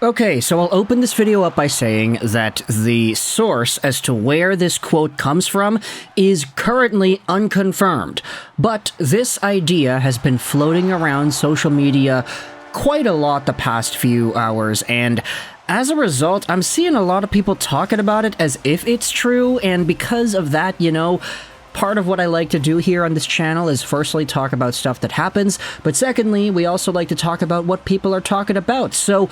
Okay, so I'll open this video up by saying that the source as to where this quote comes from is currently unconfirmed, but this idea has been floating around social media quite a lot the past few hours, and as a result, I'm seeing a lot of people talking about it as if it's true, and because of that, part of what I like to do here on this channel is firstly talk about stuff that happens, but secondly, we also like to talk about what people are talking about. So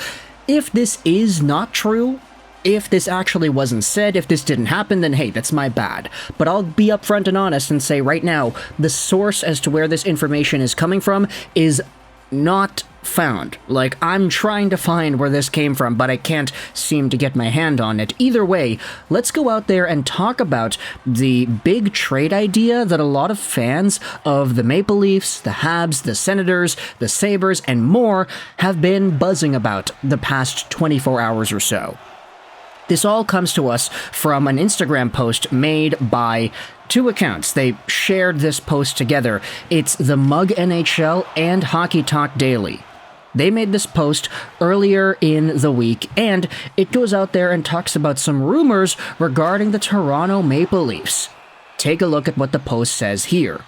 if this is not true, if this actually wasn't said, if this didn't happen, then hey, that's my bad. But I'll be upfront and honest and say right now, the source as to where this information is coming from is not found. Like, I'm trying to find where this came from, but I can't seem to get my hand on it. Either way, let's go out there and talk about the big trade idea that a lot of fans of the Maple Leafs, the Habs, the Senators, the Sabres, and more have been buzzing about the past 24 hours or so. This all comes to us from an Instagram post made by two accounts. They shared this post together. It's the Mug NHL and Hockey Talk Daily. They made this post earlier in the week, and it goes out there and talks about some rumors regarding the Toronto Maple Leafs. Take a look at what the post says here.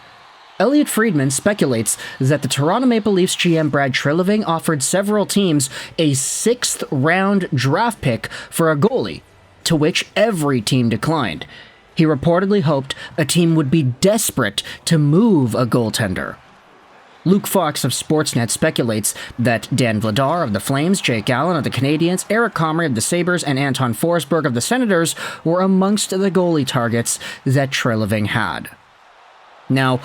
Elliotte Friedman speculates that the Toronto Maple Leafs GM Brad Treliving offered several teams a 6th-round draft pick for a goalie, to which every team declined. He reportedly hoped a team would be desperate to move a goaltender. Luke Fox of Sportsnet speculates that Dan Vladar of the Flames, Jake Allen of the Canadiens, Eric Comrie of the Sabres, and Anton Forsberg of the Senators were amongst the goalie targets that Treliving had. Now,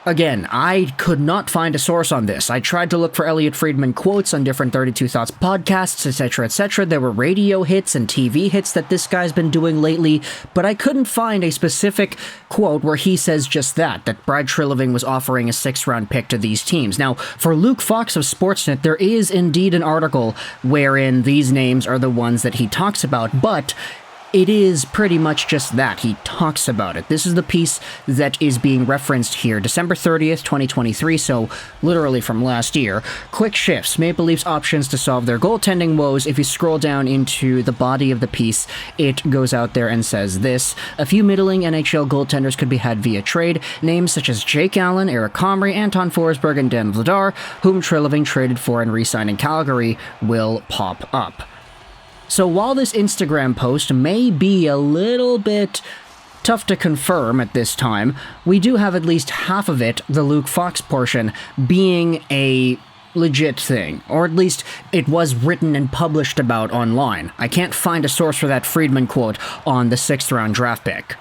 again, I could not find a source on this. I tried to look for Elliotte Friedman quotes on different 32 Thoughts podcasts, etc., etc. There were radio hits and TV hits that this guy's been doing lately, but I couldn't find a specific quote where he says just that Brad Treliving was offering a 6th-round pick to these teams. Now, for Luke Fox of Sportsnet, there is indeed an article wherein these names are the ones that he talks about, but it is pretty much just that. He talks about it. This is the piece that is being referenced here. December 30th, 2023, so literally from last year. Quick shifts. Maple Leafs options to solve their goaltending woes. If you scroll down into the body of the piece, it goes out there and says this. A few middling NHL goaltenders could be had via trade. Names such as Jake Allen, Eric Comrie, Anton Forsberg, and Dan Vladar, whom Treliving traded for and re-signed in Calgary, will pop up. So while this Instagram post may be a little bit tough to confirm at this time, we do have at least half of it, the Luke Fox portion, being a legit thing, or at least it was written and published about online. I can't find a source for that Friedman quote on the 6th-round draft pick.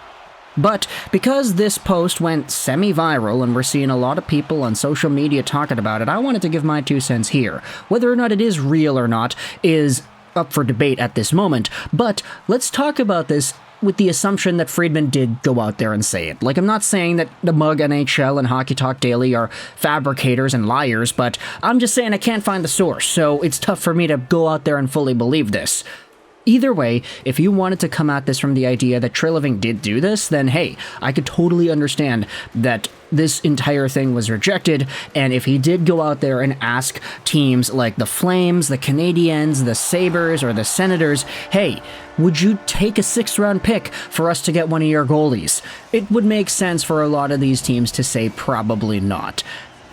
But because this post went semi-viral and we're seeing a lot of people on social media talking about it, I wanted to give my 2 cents here. Whether or not it is real or not is up for debate at this moment, but let's talk about this with the assumption that Friedman did go out there and say it. Like, I'm not saying that the Mug NHL and Hockey Talk Daily are fabricators and liars, but I'm just saying I can't find the source, so it's tough for me to go out there and fully believe this. Either way, if you wanted to come at this from the idea that Treliving did do this, then hey, I could totally understand that this entire thing was rejected, and if he did go out there and ask teams like the Flames, the Canadiens, the Sabres, or the Senators, hey, would you take a 6th-round pick for us to get one of your goalies? It would make sense for a lot of these teams to say probably not.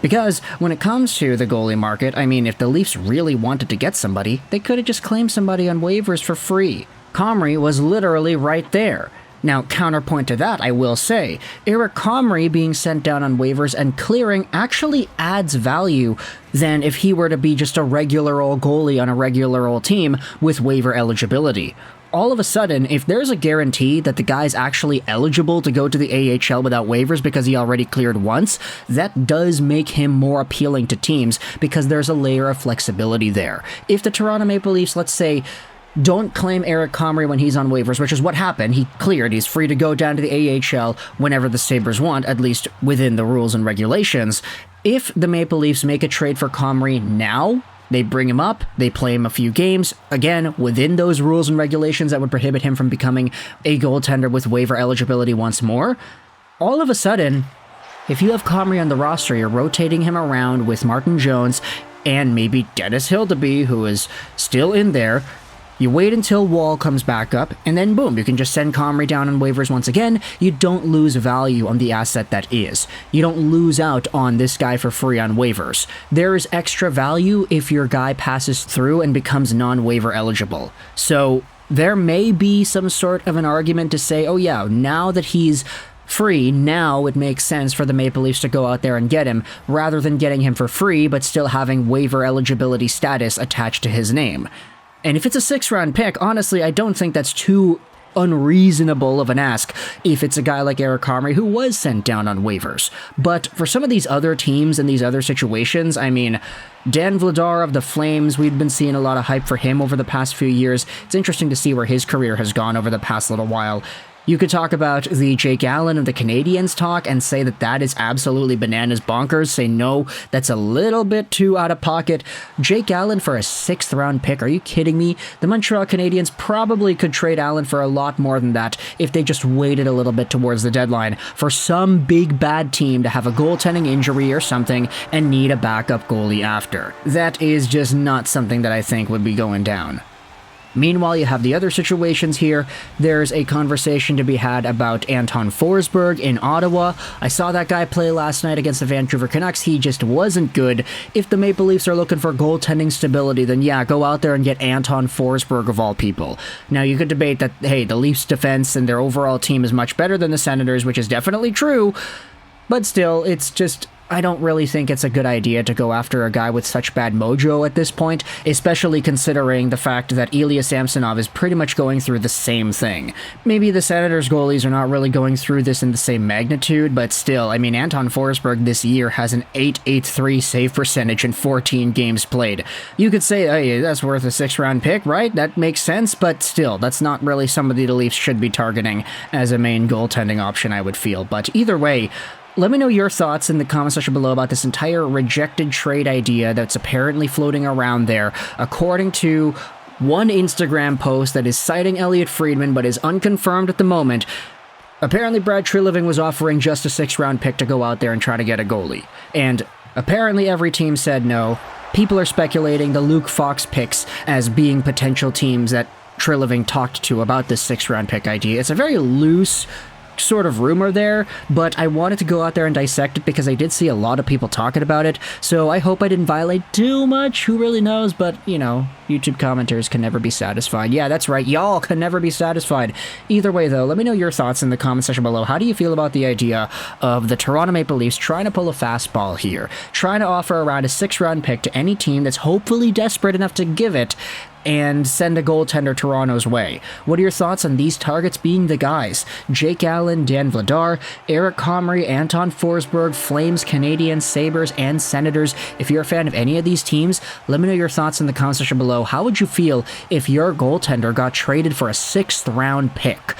Because when it comes to the goalie market, I mean, if the Leafs really wanted to get somebody, they could have just claimed somebody on waivers for free. Comrie was literally right there. Now, counterpoint to that, I will say, Eric Comrie being sent down on waivers and clearing actually adds value than if he were to be just a regular old goalie on a regular old team with waiver eligibility. All of a sudden, if there's a guarantee that the guy's actually eligible to go to the AHL without waivers because he already cleared once, that does make him more appealing to teams because there's a layer of flexibility there. If the Toronto Maple Leafs, let's say, don't claim Eric Comrie when he's on waivers, which is what happened. He cleared. He's free to go down to the AHL whenever the Sabres want, at least within the rules and regulations. If the Maple Leafs make a trade for Comrie now, they bring him up, they play him a few games, again, within those rules and regulations that would prohibit him from becoming a goaltender with waiver eligibility once more. All of a sudden, if you have Comrie on the roster, you're rotating him around with Martin Jones, and maybe Dennis Hildeby, who is still in there. You wait until Wall comes back up, and then boom, you can just send Comrie down on waivers once again. You don't lose value on the asset that is. You don't lose out on this guy for free on waivers. There is extra value if your guy passes through and becomes non-waiver eligible. So there may be some sort of an argument to say, oh yeah, now that he's free, now it makes sense for the Maple Leafs to go out there and get him, rather than getting him for free but still having waiver eligibility status attached to his name. And if it's a 6th-round pick, honestly, I don't think that's too unreasonable of an ask if it's a guy like Eric Comrie who was sent down on waivers. But for some of these other teams and these other situations, I mean, Dan Vladar of the Flames, we've been seeing a lot of hype for him over the past few years. It's interesting to see where his career has gone over the past little while. You could talk about the Jake Allen of the Canadiens talk and say that that is absolutely bananas bonkers. Say no, that's a little bit too out of pocket. Jake Allen for a 6th-round pick? Are you kidding me? The Montreal Canadiens probably could trade Allen for a lot more than that if they just waited a little bit towards the deadline for some big bad team to have a goaltending injury or something and need a backup goalie after. That is just not something that I think would be going down. Meanwhile, you have the other situations here. There's a conversation to be had about Anton Forsberg in Ottawa. I saw that guy play last night against the Vancouver Canucks. He just wasn't good. If the Maple Leafs are looking for goaltending stability, then yeah, go out there and get Anton Forsberg of all people. Now, you could debate that, hey, the Leafs' defense and their overall team is much better than the Senators, which is definitely true, but still, it's just, I don't really think it's a good idea to go after a guy with such bad mojo at this point, especially considering the fact that Ilya Samsonov is pretty much going through the same thing. Maybe the Senators goalies are not really going through this in the same magnitude, but still, I mean, Anton Forsberg this year has an .883 save percentage in 14 games played. You could say, hey, that's worth a 6th-round pick, right? That makes sense, but still, that's not really somebody the Leafs should be targeting as a main goaltending option, I would feel. But either way, let me know your thoughts in the comment section below about this entire rejected trade idea that's apparently floating around there, according to one Instagram post that is citing Elliot Friedman but is unconfirmed at the moment. Apparently Brad Treliving was offering just a 6th-round pick to go out there and try to get a goalie. And apparently every team said no. People are speculating the Luke Fox picks as being potential teams that Treliving talked to about this 6th-round pick idea. It's a very loose sort of rumor there, but I wanted to go out there and dissect it because I did see a lot of people talking about it, so I hope I didn't violate too much. Who really knows? But, you know, YouTube commenters can never be satisfied. Yeah, that's right, y'all can never be satisfied. Either way, though, let me know your thoughts in the comment section below. How do you feel about the idea of the Toronto Maple Leafs trying to pull a fastball here, trying to offer around a 6th-round pick to any team that's hopefully desperate enough to give it, and send a goaltender Toronto's way? What are your thoughts on these targets being the guys? Jake Allen, Dan Vladar, Eric Comrie, Anton Forsberg, Flames, Canadiens, Sabres, and Senators. If you're a fan of any of these teams, let me know your thoughts in the comment section below. How would you feel if your goaltender got traded for a 6th-round pick?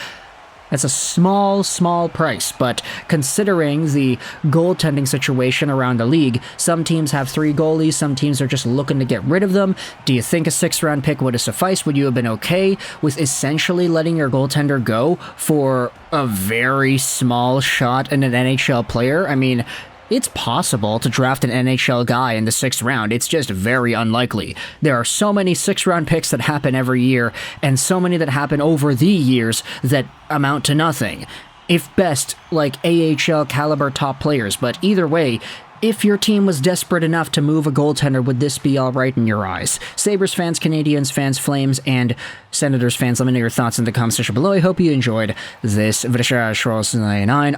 That's a small price, but considering the goaltending situation around the league, some teams have 3 goalies, some teams are just looking to get rid of them. Do you think a 6th-round pick would have sufficed? Would you have been okay with essentially letting your goaltender go for a very small shot at an NHL player? I mean, it's possible to draft an NHL guy in the 6th round. It's just very unlikely. There are so many 6th-round picks that happen every year, and so many that happen over the years that amount to nothing. If best, like AHL caliber top players. But either way, if your team was desperate enough to move a goaltender, would this be alright in your eyes? Sabres fans, Canadiens fans, Flames, and Senators fans, let me know your thoughts in the comment section below. I hope you enjoyed this video.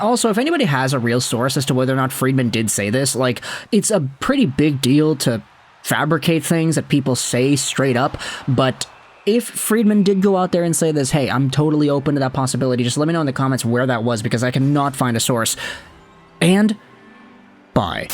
Also, if anybody has a real source as to whether or not Friedman did say this, like, it's a pretty big deal to fabricate things that people say straight up, but if Friedman did go out there and say this, hey, I'm totally open to that possibility, just let me know in the comments where that was, because I cannot find a source. And bye.